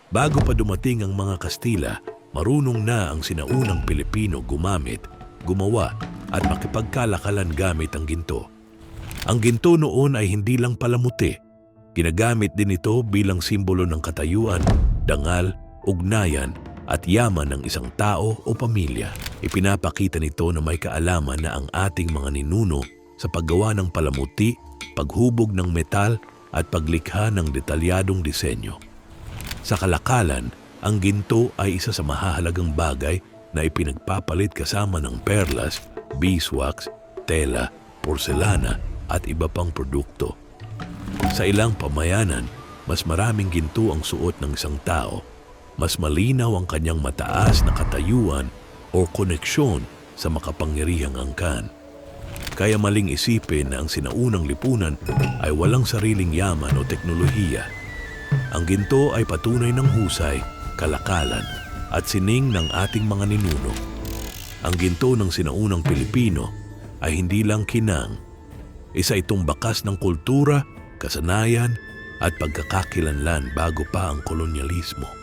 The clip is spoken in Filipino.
Bago pa dumating ang mga Kastila, marunong na ang sinaunang Pilipino gumamit, gumawa at makipagkalakalan gamit ang ginto. Ang ginto noon ay hindi lang palamuti. Ginagamit din ito bilang simbolo ng katayuan, dangal, ugnayan at yaman ng isang tao o pamilya. Ipinapakita nito na may kaalaman na ang ating mga ninuno sa paggawa ng palamuti, paghubog ng metal at paglikha ng detalyadong disenyo. Sa kalakalan, ang ginto ay isa sa mahahalagang bagay na ipinagpapalit kasama ng perlas, beeswax, tela, porselana at iba pang produkto. Sa ilang pamayanan, mas maraming ginto ang suot ng isang tao, mas malinaw ang kanyang mataas na katayuan o koneksyon sa makapangyarihang angkan. Kaya maling isipin na ang sinaunang lipunan ay walang sariling yaman o teknolohiya. Ang ginto ay patunay ng husay, kalakalan at sining ng ating mga ninuno. Ang ginto ng sinaunang Pilipino ay hindi lang kinang. Isa itong bakas ng kultura, kasanayan at pagkakakilanlan bago pa ang kolonyalismo.